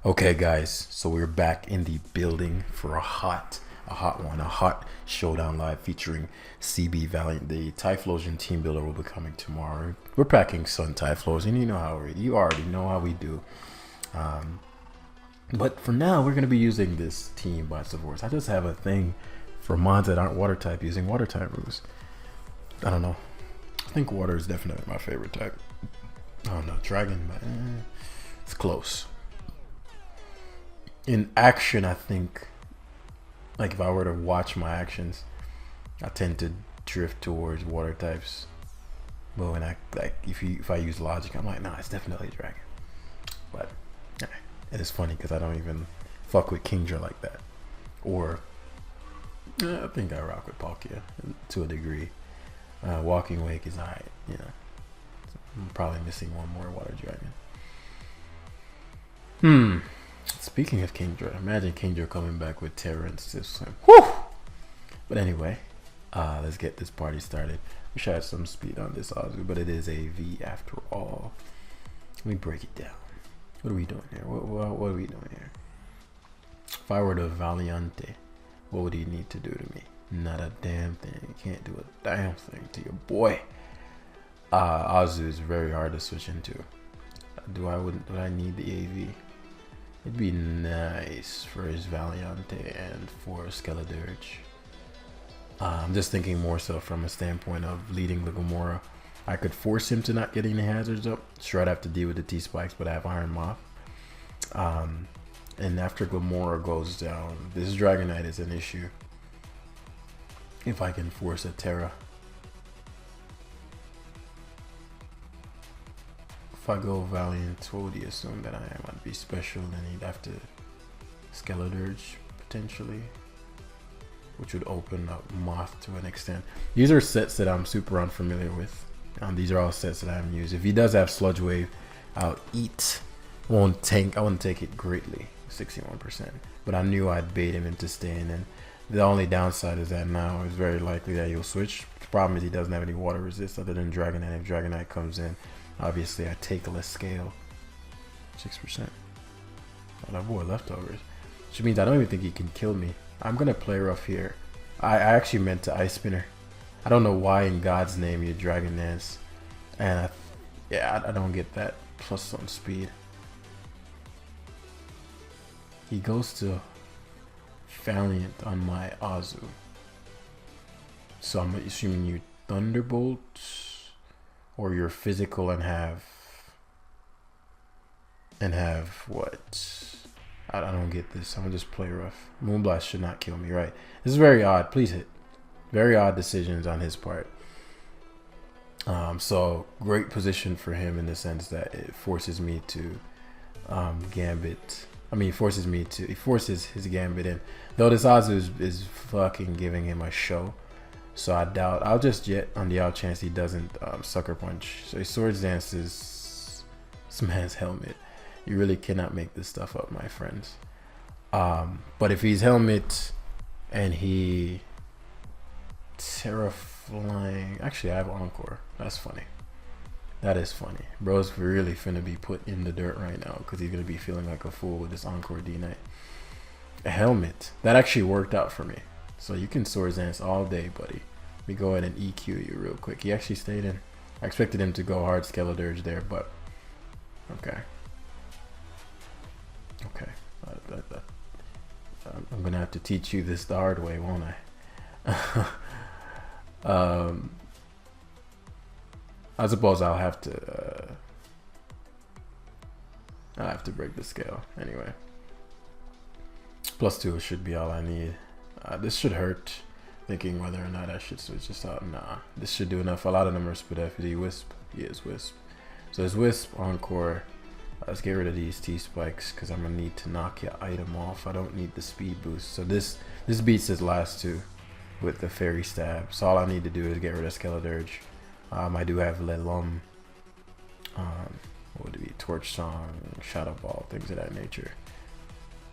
Okay, guys, so we're back in the building for a hot showdown live featuring CB Valiant. The Typhlosion team builder will be coming tomorrow. We're packing Sun Typhlosion. You already know how we do. But for now, we're gonna be using this team by Savor's. I just have a thing for mods that aren't water type using water type moves. I don't know. I think water is definitely my favorite type. I don't know, dragon, but it's close. In action, I think, like if I were to watch my actions, I tend to drift towards water types. But when if I use logic, I'm like, nah, it's definitely dragon. But it is funny because I don't even fuck with Kingdra like that. Or I think I rock with Palkia to a degree. Walking Wake is alright, you know. I'm probably missing one more water dragon. Speaking of Kingdra, imagine Kingdra coming back with Terra and System. Whew! But anyway, let's get this party started. Wish I had some speed on this Azu, but it is a V after all. Let me break it down. What are we doing here? What are we doing here? If I were to Valiante, what would he need to do to me? Not a damn thing. He can't do a damn thing to your boy. Azu is very hard to switch into. Do I need the AV? It'd be nice for his Valiante and for Skeledirge. I'm just thinking more so from a standpoint of leading the Gamora. I could force him to not get any hazards up. Sure, I'd have to deal with the T-Spikes, but I have Iron Moth. And after Gamora goes down, this Dragonite is an issue. If I can force a Terra. If I go Valiant, what would he assume that I am? I'd be special, then he'd have to Skeledirge, potentially. Which would open up Moth to an extent. These are sets that I'm super unfamiliar with. These are all sets that I haven't used. If he does have Sludge Wave, I'll eat. I won't take it greatly, 61%. But I knew I'd bait him into staying in. The only downside is that now it's very likely that he'll switch. The problem is he doesn't have any water resist other than Dragonite. If Dragonite comes in, obviously I take less scale. 6%. Oh, that boy leftovers. Which means I don't even think he can kill me. I'm gonna play rough here. I actually meant to Ice Spinner. I don't know why in God's name you Dragon Dance. And I don't get that plus on speed. He goes to Valiant on my Azu. So I'm assuming you Thunderbolt or you're physical and have what? I don't get this. I'm gonna just play rough. Moonblast should not kill me, right? This is very odd. Please hit. Very odd decisions on his part. So great position for him in the sense that it forces me to gambit. I mean, he forces his gambit in. Though this Azu is fucking giving him a show. So I doubt. I'll just jet on the odd chance he doesn't sucker punch. So he Swords Dances this man's helmet. You really cannot make this stuff up, my friends. But if he's helmet and he Terraflying, actually I have Encore. That's funny. That is funny. Bro's really finna be put in the dirt right now because he's gonna be feeling like a fool with this Encore D-Knight. A helmet. That actually worked out for me. So you can Swords Dance all day, buddy. Let me go ahead and EQ you real quick. He actually stayed in. I expected him to go hard Skeledirge there, but okay. Okay. I'm gonna have to teach you this the hard way, won't I? I suppose I'll have to break the scale anyway. +2 should be all I need. This should hurt. Thinking whether or not I should switch this out. Nah, this should do enough. A lot of them are split FD. Wisp. He is Wisp. So it's Wisp, Encore. Let's get rid of these T-Spikes because I'm going to need to knock your item off. I don't need the speed boost. So this beats his last two with the Fairy Stab. So all I need to do is get rid of Skeledirge. I do have Lelum. What would it be? Torch Song, Shadow Ball, things of that nature.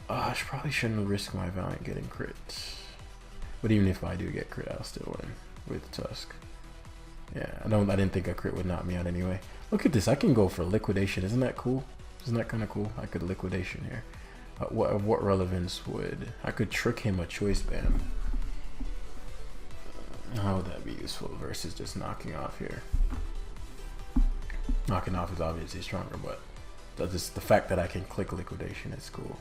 I probably shouldn't risk my Valiant getting crit. But even if I do get crit, I'll still win with Tusk. Yeah, I didn't think a crit would knock me out anyway. Look at this. I can go for liquidation. Isn't that cool? Isn't that kind of cool? I could liquidation here. What relevance would I could trick him a choice band? How would that be useful versus just knocking off here? Knocking off is obviously stronger, but just the fact that I can click liquidation is cool.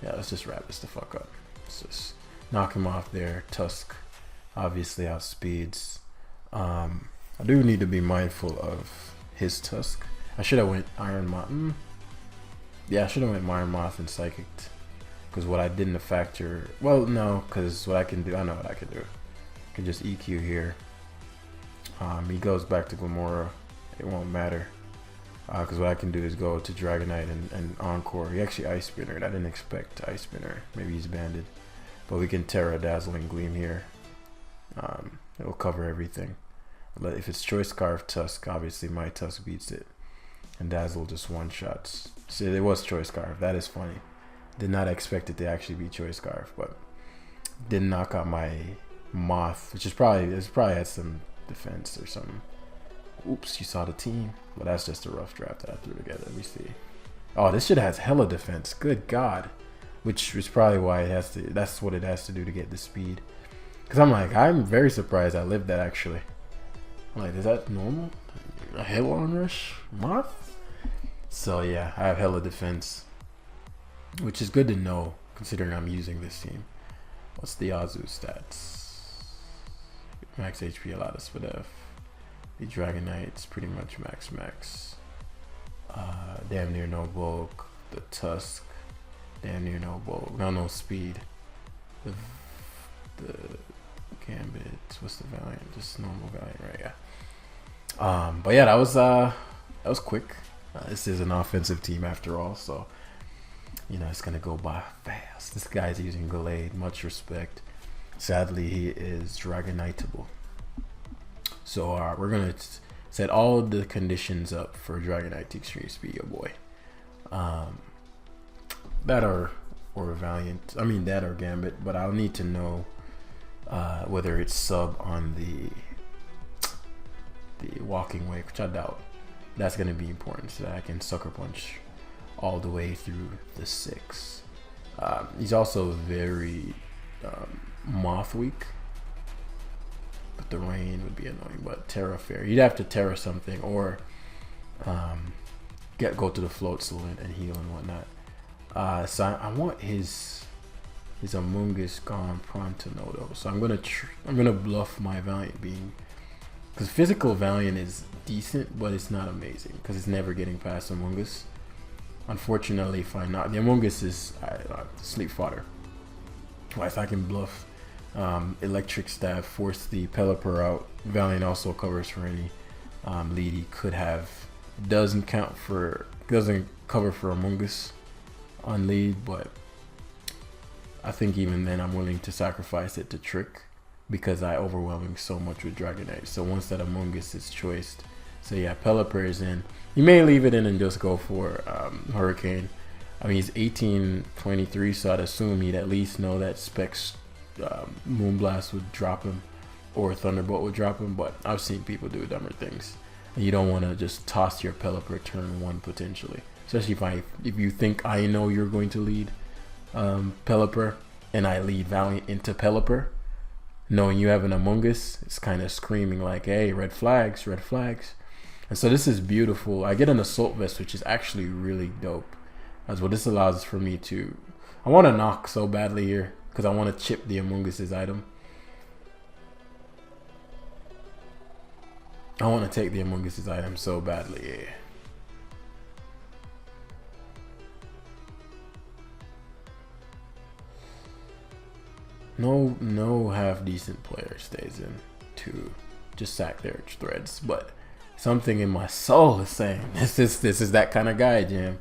Yeah, let's just wrap this the fuck up. Let's just knock him off there. Tusk obviously outspeeds. I do need to be mindful of his Tusk. I should have went Iron Moth. Yeah, I should have went Iron Moth and Psychic. Because what I didn't factor... Well, no, because what I can do... I know what I can do. I can just EQ here. He goes back to Glamora. It won't matter. Because what I can do is go to Dragonite and Encore. He actually Ice Spinner. I didn't expect Ice Spinner. Maybe he's banded. But we can Terra Dazzling Gleam here. It will cover everything. But if it's Choice Scarf Tusk, obviously my Tusk beats it. And Dazzle just one-shots. See, it was Choice Scarf. That is funny. Did not expect it to actually be Choice Scarf, but didn't knock out my Moth, which is probably had some defense or something. Oops, you saw the team. Well, that's just a rough draft that I threw together. Let me see. Oh, this shit has hella defense. Good God. Which is probably why it has to. That's what it has to do to get the speed. Because I'm very surprised I lived that actually. I'm like, is that normal? A Headlong Rush Moth? So yeah, I have hella defense, which is good to know considering I'm using this team. What's the Azu stats? Max HP, a lot of SPDF. The Dragonite's pretty much max. Damn near no bulk. The Tusk, damn near no bulk. No speed. The Gambit. What's the Valiant? Just normal Valiant, right? Yeah. But yeah, that was quick. This is an offensive team after all, so you know it's gonna go by fast. This guy's using Gallade, much respect. Sadly, he is Dragoniteable. So we're gonna set all the conditions up for Dragonite to extreme speed, your boy. That or Valiant. I mean that or Gambit, but I'll need to know whether it's sub on the walking wave, which I doubt. That's gonna be important so that I can sucker punch all the way through the 6. He's also very Moth weak. But the rain would be annoying. But Terra Fair, you'd have to Terra something or go to the float salute and heal and whatnot. So I want his Amoonguss gone pronto though. So I'm gonna bluff my Valiant being, because physical Valiant is decent, but it's not amazing because it's never getting past Amoonguss. Unfortunately, if I not the Amoonguss is sleep fodder. Well, if I can bluff Electric Staff, force the Pelipper out. Valiant also covers for any lead he could have. Doesn't cover for Amoonguss on lead, but I think even then I'm willing to sacrifice it to trick because I overwhelming so much with Dragonite. So once that Amoonguss is choiced, so yeah, Pelipper is in. You may leave it in and just go for Hurricane. I mean, he's 1823, so I'd assume he'd at least know that Specs Moonblast would drop him or Thunderbolt would drop him, but I've seen people do dumber things. And you don't want to just toss your Pelipper turn 1 potentially, especially if you think I know you're going to lead Pelipper and I lead Valiant into Pelipper, knowing you have an Amoonguss, it's kind of screaming like, hey, red flags. And so this is beautiful. I get an Assault Vest, which is actually really dope, as what this allows for me to, I want to knock so badly here because I want to chip the Amoonguss's item. I want to take the Amoonguss's item so badly, yeah. No half decent player stays in to just sack their threads, but something in my soul is saying this is that kind of guy, Jam.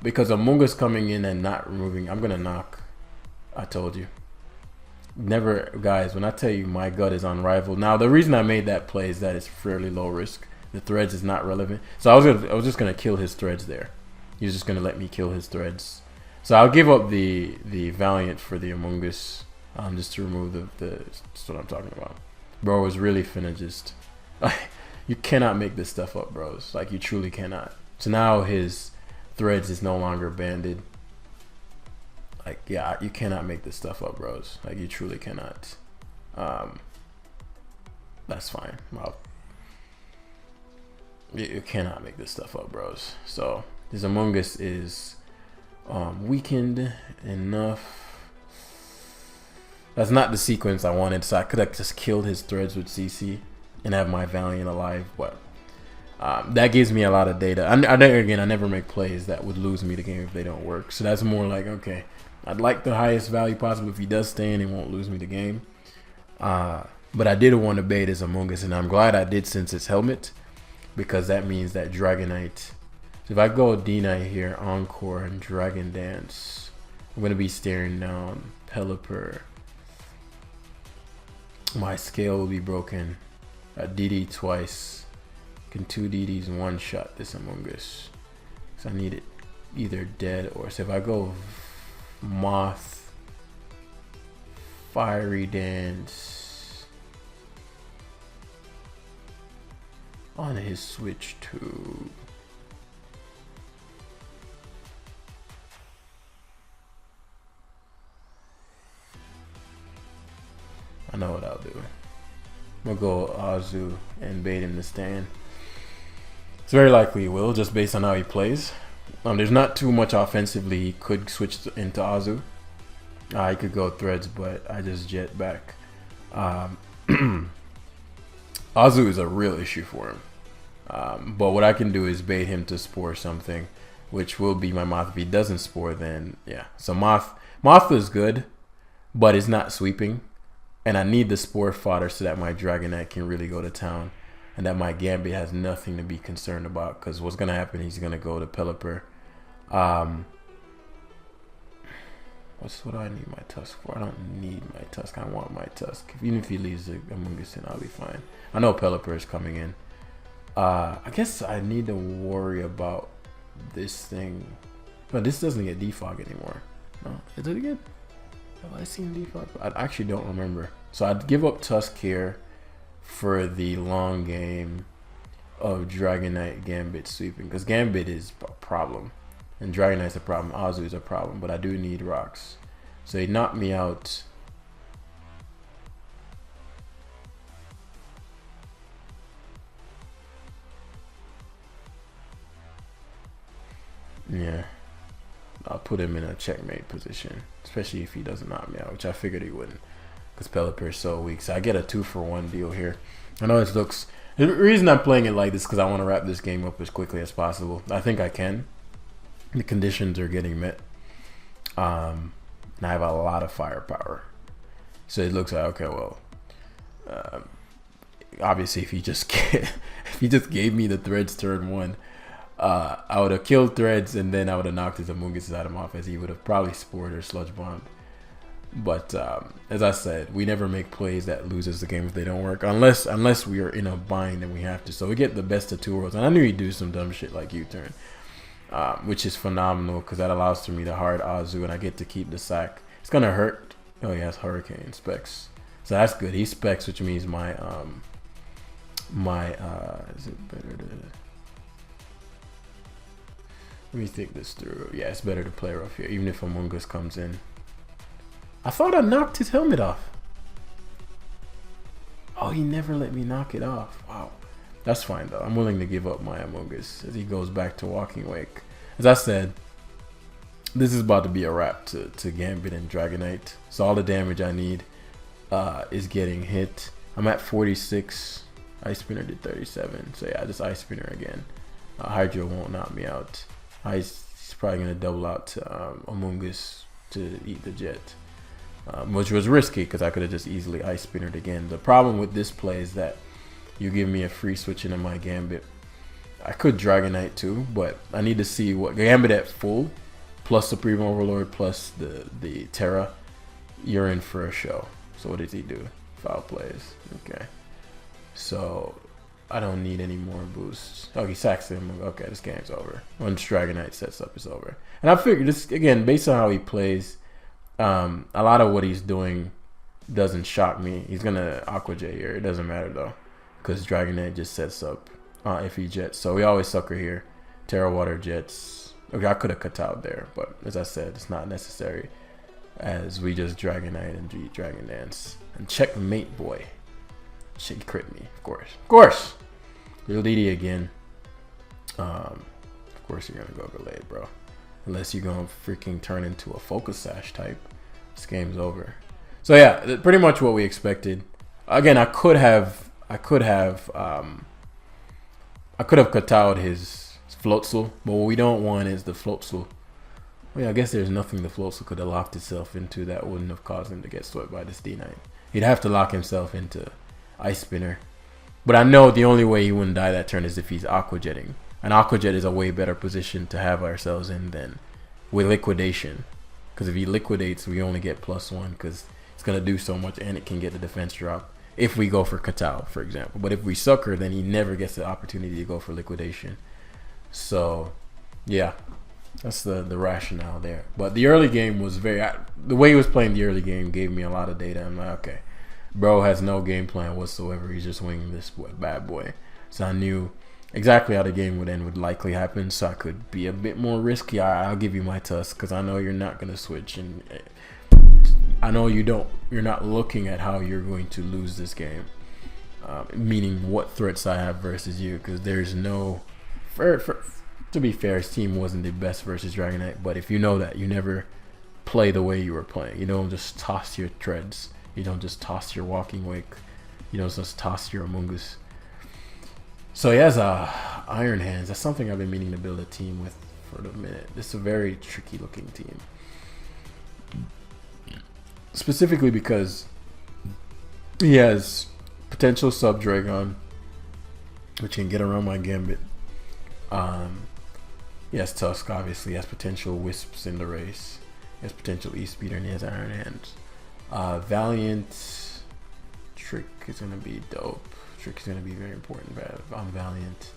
Because Amoonguss coming in and not removing, I'm gonna knock. I told you. Never, guys, when I tell you my gut is unrivaled. Now the reason I made that play is that it's fairly low risk. The threads is not relevant. So I was just gonna kill his threads there. He's just gonna let me kill his threads. So I'll give up the Valiant for the Amoonguss, just to remove the that's what I'm talking about. Bro was really finna just You cannot make this stuff up, bros. Like, you truly cannot. So now his threads is no longer banded. Like, yeah, you cannot make this stuff up, bros. Like, you truly cannot. That's fine. Well, you cannot make this stuff up, bros. So this Among Us is weakened enough. That's not the sequence I wanted, so I could have just killed his threads with CC and have my Valiant alive, but that gives me a lot of data. I never make plays that would lose me the game if they don't work. So that's more like, okay, I'd like the highest value possible. If he does stay in, he won't lose me the game. But I did want to bait his Among Us, and I'm glad I did since it's helmet, because that means that Dragonite. So if I go D-Knight here, Encore, and Dragon Dance, I'm going to be staring down Pelipper. My scale will be broken. DD twice. Can 2 DDs one shot this Among Us? So I need it either dead or, so if I go Moth, Fiery Dance on his switch to I know what I'll do. I'm gonna go Azu and bait him to stand. It's very likely he will, just based on how he plays. There's not too much offensively he could switch into Azu. I could go threads, but I just jet back. Azu is a real issue for him. But what I can do is bait him to spore something, which will be my Moth. If he doesn't spore, then yeah. So Moth is good, but it's not sweeping. And I need the spore fodder so that my Dragonite can really go to town, and that my Gambit has nothing to be concerned about, because what's going to happen, he's going to go to Pelipper. What do I need my Tusk for? I don't need my Tusk. I want my Tusk. Even if he leaves the Among Us in, I'll be fine. I know Pelipper is coming in. I guess I need to worry about this thing. But this doesn't get defog anymore. No, is it again? Have I seen defog? I actually don't remember. So I'd give up Tusk here for the long game of Dragonite Gambit sweeping, because Gambit is a problem and Dragonite's a problem. Azu is a problem, but I do need rocks. So he knocked me out. Yeah, I'll put him in a checkmate position, especially if he doesn't knock me out, which I figured he wouldn't, because Pelipper is so weak. So I get a 2-for-1 deal here. I know it looks... The reason I'm playing it like this is because I want to wrap this game up as quickly as possible. I think I can. The conditions are getting met. And I have a lot of firepower. So it looks like, okay, well... obviously, if he just gave me the threads turn 1... I would have killed threads, and then I would have knocked his Among Us out of him off, as he would have probably spored or sludge bombed. But as I said, we never make plays that loses the game if they don't work, unless we are in a bind and we have to. So we get the best of two worlds, and I knew he'd do some dumb shit like U-turn, which is phenomenal, because that allows for me to hard Azu, and I get to keep the sack. It's gonna hurt. Oh, he has Hurricane specs, so that's good. He specs, which means my is it better to... Let me think this through. Yeah, it's better to play rough here, even if Among Us comes in. I thought I knocked his helmet off. Oh, he never let me knock it off. Wow. That's fine, though. I'm willing to give up my Among Us as he goes back to Walking Wake. As I said, this is about to be a wrap to Gambit and Dragonite. So all the damage I need is getting hit. I'm at 46. Ice Spinner did 37. So yeah, just Ice Spinner again. Hydro won't knock me out. He's probably going to double out to Among Us to eat the jet, which was risky because I could have just easily Ice Spinnered again. The problem with this play is that you give me a free switch into my Gambit. I could Dragonite too, but I need to see what Gambit at full plus Supreme Overlord plus the Terra. You're in for a show. So what does he do? Foul plays. Okay. So... I don't need any more boosts. Oh, he sacks him. Okay, this game's over. Once Dragonite sets up, it's over. And I figured this, again, based on how he plays, a lot of what he's doing doesn't shock me. He's going to Aqua J here. It doesn't matter, though. because Dragon Knight just sets up iffy jets. So we always sucker here. Terra Water jets. Okay, I could have cut out there, but as I said, it's not necessary, as we just Dragon Knight and Dragon Dance and checkmate, boy. Shit, crit me, of course. Little DD again. Of course you're gonna go Gallade, bro. Unless you're gonna freaking turn into a Focus Sash type, this game's over. So yeah, pretty much what we expected. Again, I could have cut out his Floatzel, but what we don't want is the Floatzel. Well, yeah, I guess there's nothing the Floatzel could have locked itself into that wouldn't have caused him to get swept by this D9. He'd have to lock himself into Ice Spinner. But I know the only way he wouldn't die that turn is if he's Aqua Jetting. And Aqua Jet is a way better position to have ourselves in than with Liquidation. Because if he liquidates, we only get +1 because it's going to do so much and it can get the defense drop. If we go for Katal, for example. But if we sucker, then he never gets the opportunity to go for Liquidation. So, yeah. That's the rationale there. But the early game was the way he was playing the early game gave me a lot of data. I'm like, okay, bro has no game plan whatsoever. He's just winging this bad boy. So I knew exactly how the game would end would likely happen. So I could be a bit more risky. I'll give you my Tusk because I know you're not going to switch. And I know you're not looking at how you're going to lose this game. Meaning what threats I have versus you. Because there's no... To be fair, his team wasn't the best versus Dragon Knight, but if you know that, you never play the way you were playing. You don't just toss your treads. You don't just toss your Walking Wake. You don't just toss your Amoonguss. So he has Iron Hands. That's something I've been meaning to build a team with for a minute. This is a very tricky looking team. Specifically because he has potential Sub-Dragon, which can get around my Gambit. He has Tusk, obviously. He has potential Wisps in the race. He has potential E-Speeder, and he has Iron Hands. Valiant. Trick is going to be dope. Trick is going to be very important on Valiant.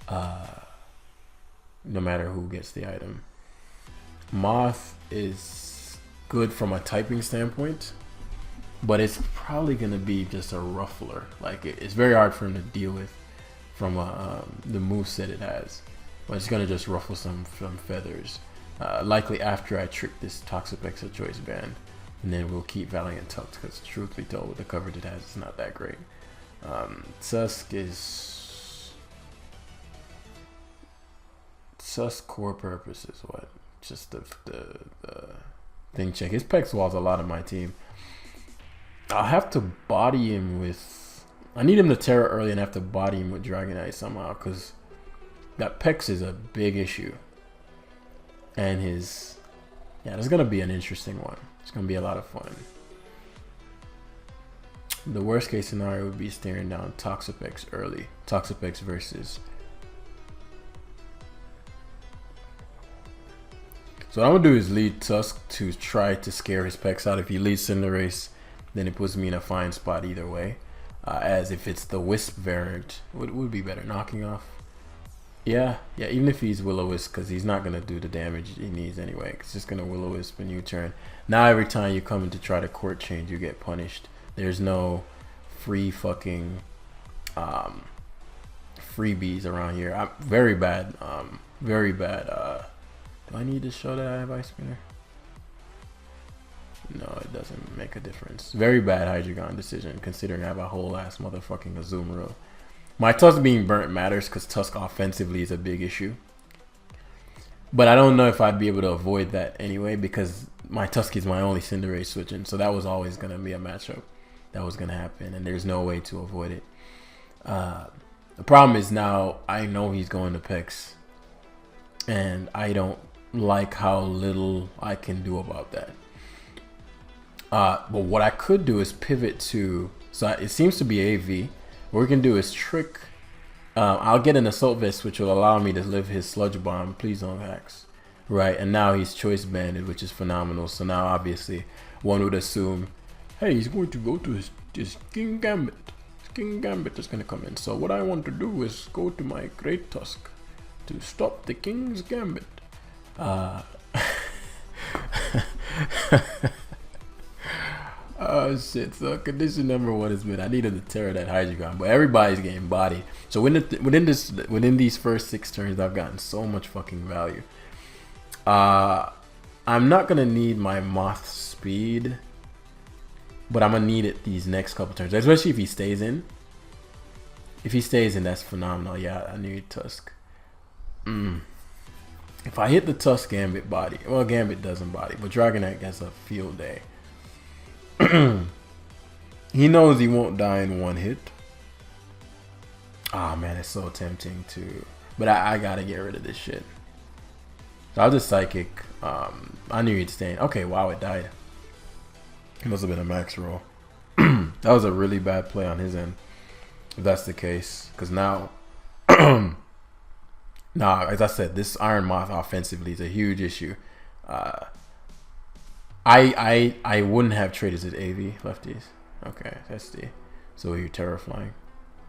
No matter who gets the item. Moth is good from a typing standpoint, but it's probably going to be just a ruffler. Like, it's very hard for him to deal with from the moveset it has. But it's going to just ruffle some feathers. Likely after I trick this Toxapex of Choice Band. And then we'll keep Valiant tucked because truth be told, with the coverage it has, it's not that great. Tusk core purpose is what? Just the thing check. His Pex Wall's a lot of my team. I'll have to body him with... I need him to Terra early and have to body him with Dragonite somehow because... that Pex is a big issue. And his... yeah, there's going to be an interesting one. It's going to be a lot of fun. The worst case scenario would be staring down Toxapex early. Toxapex versus... so what I'm going to do is lead Tusk to try to scare his Pex out. If he leads Cinderace, then it puts me in a fine spot either way. As if it's the Wisp variant, would be better. Knocking off. Yeah, even if he's Will-O-Wisp, because he's not going to do the damage he needs anyway. It's just going to Will-O-Wisp when you turn. Now every time you come in to try to court change, you get punished. There's no free fucking freebies around here. Very bad. Very bad. Do I need to show that I have Ice Spinner? No, it doesn't make a difference. Very bad Hydreigon decision, considering I have a whole ass motherfucking Azumarill. My Tusk being burnt matters because Tusk offensively is a big issue. But I don't know if I'd be able to avoid that anyway because my Tusk is my only Cinderace switching. So that was always going to be a matchup that was going to happen. And there's no way to avoid it. The problem is now I know he's going to Pex. And I don't like how little I can do about that. But what I could do is pivot to... so it seems to be AV. What we can do is trick. I'll get an Assault Vest, which will allow me to live his Sludge Bomb. Please don't hacks. Right, and now he's Choice Banded, which is phenomenal. So now, obviously, one would assume, hey, he's going to go to his King Gambit. His King Gambit is going to come in. So what I want to do is go to my Great Tusk to stop the King's Gambit. Oh shit! So condition number one has been I needed to tear that Hydreigon, but everybody's getting bodied. So within these first 6 turns, I've gotten so much fucking value. I'm not gonna need my Moth speed, but I'm gonna need it these next couple turns, especially if he stays in. If he stays in, that's phenomenal. Yeah, I need Tusk. If I hit the Tusk Gambit body, well, Gambit doesn't body, but Dragonite gets a field day. He knows he won't die in one hit. Oh man, it's so tempting to, but I gotta get rid of this shit. So I'll just Psychic. I knew he'd stay in. Okay, wow, it died. It must have been a max roll. That was a really bad play on his end, if that's the case. Because now, as I said, this Iron Moth offensively is a huge issue. I wouldn't have traded his AV lefties. Okay, that's the. So you're Terra Flying.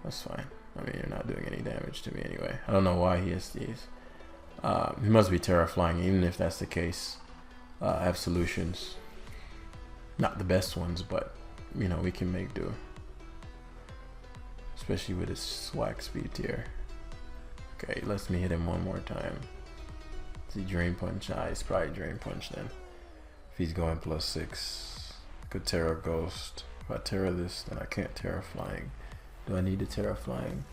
That's fine. I mean, you're not doing any damage to me anyway. I don't know why he has these. He must be Terra Flying. Even if that's the case, I have solutions. Not the best ones, but you know we can make do. Especially with his swag speed tier. Okay, lets me hit him one more time. Is he Drain Punch? It's probably Drain Punch then. If he's going +6, I could Terra Ghost. If I Terra this, then I can't Terra Flying. Do I need to Terra Flying?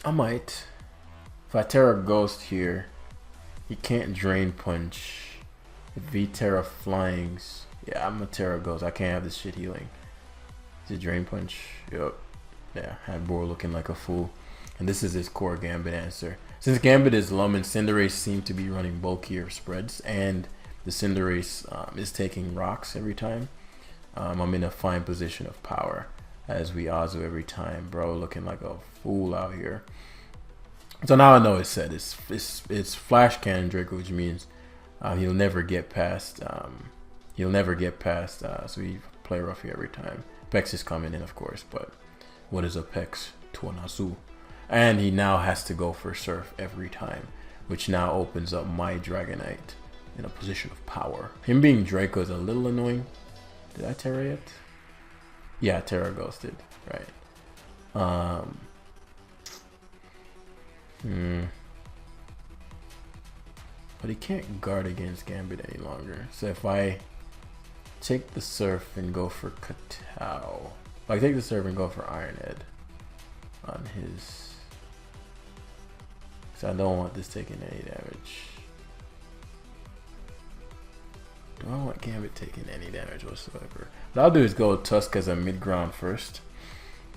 I might. If I Terra Ghost here, he can't Drain Punch. If he Terra Flyings, yeah, I'm a Terra Ghost. I can't have this shit healing. Is it Drain Punch? Yup. Yeah, had Boar looking like a fool. And this is his core Gambit answer. Since Gambit is Lum and Cinderace seem to be running bulkier spreads, and the Cinderace is taking rocks every time, I'm in a fine position of power as we Azu every time. Bro, looking like a fool out here. So now I know it's set. It's Flash Cannon Draco, which means he'll never get past. So we play rough here every time. Pex is coming in, of course, but what is a Pex to an Azu? And he now has to go for Surf every time, which now opens up my Dragonite in a position of power. Him being Draco is a little annoying. Did I Terra yet? Yeah, Terra Ghosted, right. But he can't guard against Gambit any longer. So if I take the Surf and go for Katao, if I take the Surf and go for Iron Head on his, so I don't want this taking any damage. Do I want Gambit taking any damage whatsoever? What I'll do is go Tusk as a mid-ground first.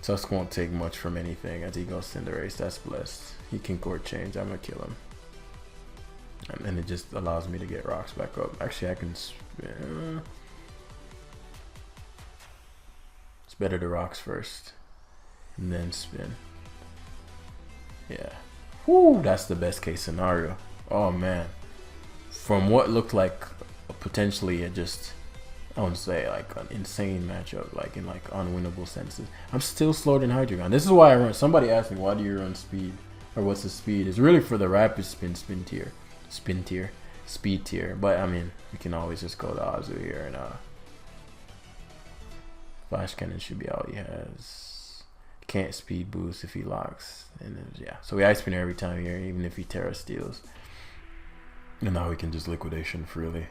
Tusk won't take much from anything as he goes Cinderace. That's blessed. He can court change. I'm gonna kill him. And then it just allows me to get rocks back up. Actually, I can spin. It's better to rocks first and then spin. Yeah. Whoo, that's the best case scenario. Oh man. From what looked like potentially I wouldn't say like an insane matchup, like in like unwinnable senses, I'm still slower than Hydreigon. This is why I run. Somebody asked me, why do you run speed? Or what's the speed? It's really for the rapid speed tier. But I mean, we can always just go to Azu here and Flash Cannon should be all he has. Can't speed boost if he locks, and then, yeah. So we Ice Spinner every time here, even if he Terra steals. And now we can just liquidation freely.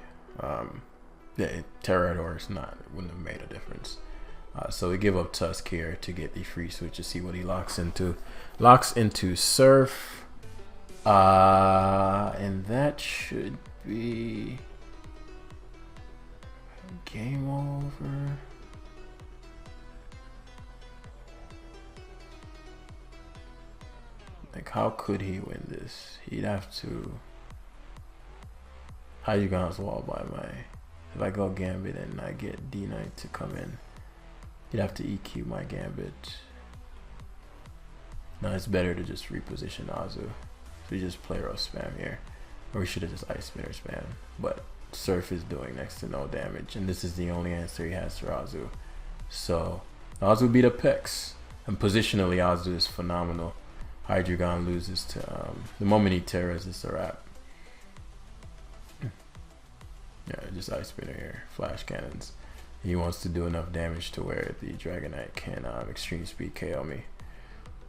Yeah, Terrador is wouldn't have made a difference. So we give up Tusk here to get the free switch to see what he locks into. Locks into Surf. And that should be game over. Like, how could he win this? He'd have to. Hydreigon's wall by my. If I go Gambit and I get D-Knight to come in, he'd have to EQ my Gambit. Now it's better to just reposition Azu. So we just play rough spam here. Or we should have just Ice Spinner spam. But Surf is doing next to no damage. And this is the only answer he has for Azu. So Azu beat a Pex. And positionally Azu is phenomenal. Hydreigon loses to the moment he Terras, it's a wrap. Yeah, just Ice Spinner here. Flash Cannons. He wants to do enough damage to where the Dragonite can extreme speed KO me.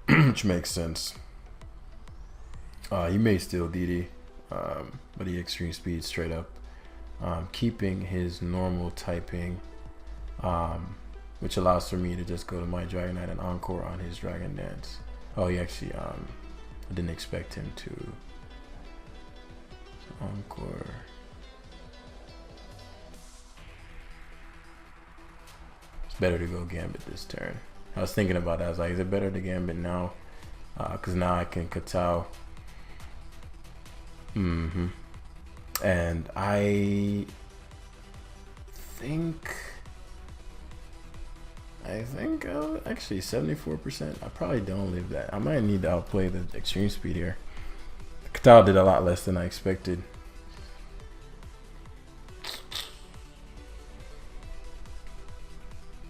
Which makes sense. He may still DD, but he extreme speed straight up. Keeping his normal typing, which allows for me to just go to my Dragonite and Encore on his Dragon Dance. Oh, he actually, I didn't expect him to. So Encore. It's better to go Gambit this turn. I was thinking about that. I was like, is it better to Gambit now? Because now I can Katao. And I think actually 74%. I probably don't leave that. I might need to outplay the extreme speed here. Katao did a lot less than I expected.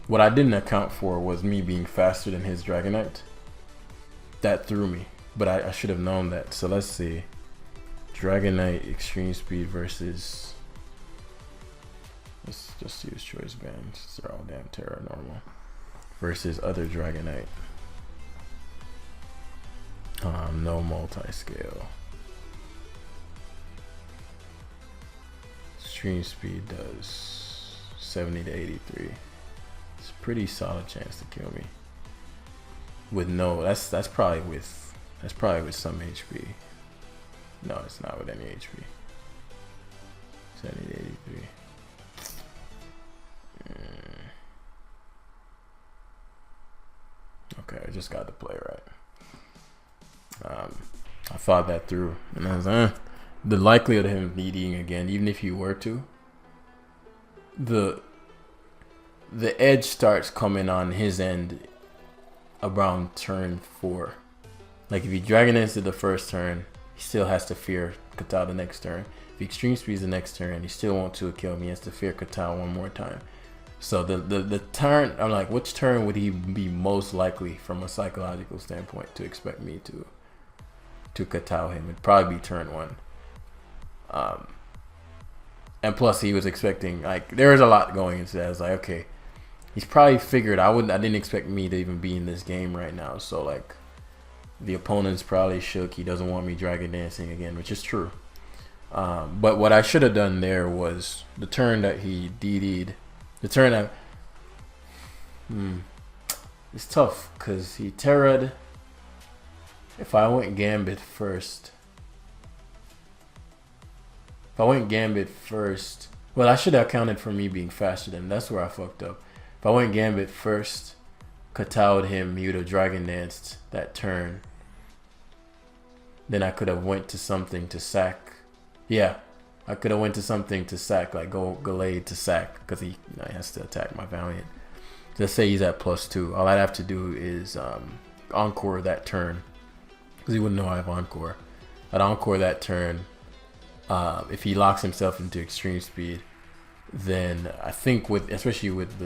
What I didn't account for was me being faster than his Dragonite. That threw me, but I should have known that. So let's see. Dragonite extreme speed versus, let's just use choice bands. They're all damn Terra normal. Versus other Dragonite. No multi-scale. Extreme speed does 70 to 83. It's a pretty solid chance to kill me. With no, that's probably with some HP. No, it's not with any HP. 70 to 83. Okay, I just got to play right. I thought that through, and I was the likelihood of him DDing again, even if he were to, the edge starts coming on his end around turn 4. Like if he Dragon Dances the first turn, he still has to fear Katao the next turn. If he extreme speeds the next turn, he still won't kill me. He has to fear Katao one more time. So the turn, I'm like, which turn would he be most likely from a psychological standpoint to expect me to Katao him? It'd probably be turn 1. And plus he was expecting, like, there was a lot going into that. I was like, okay, he's probably figured I didn't expect me to even be in this game right now. So like the opponent's probably shook. He doesn't want me Dragon Dancing again, which is true. But what I should have done there was the turn that he DD'd, the turn that it's tough because he Terra'd. If I went Gambit first, well, I should have accounted for me being faster than him. That's where I fucked up. If I went Gambit first, Katao'd him, he would have Dragon Danced that turn. Then I could have went to something to sack. Yeah, I could have went to something to sack, like go Gallade to sack, because he has to attack my Valiant. Let's say he's at +2. All I'd have to do is Encore that turn, because he wouldn't know I have Encore. I'd Encore that turn. If he locks himself into extreme speed, then I think especially with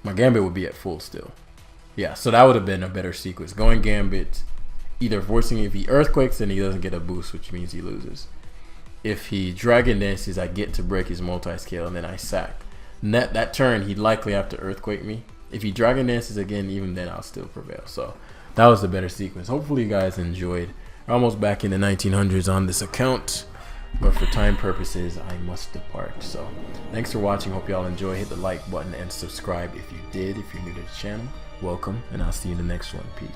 my Gambit would be at full still. Yeah, so that would have been a better sequence. Going Gambit, either forcing, if he Earthquakes, then he doesn't get a boost, which means he loses. If he Dragon Dances, I get to break his multi-scale, and then I sack. And that turn, he'd likely have to Earthquake me. If he Dragon Dances again, even then I'll still prevail. So that was the better sequence. Hopefully you guys enjoyed. We're almost back in the 1900s on this account, but for time purposes, I must depart. So thanks for watching. Hope y'all enjoy. Hit the like button and subscribe if you did. If you're new to the channel, welcome, and I'll see you in the next one. Peace.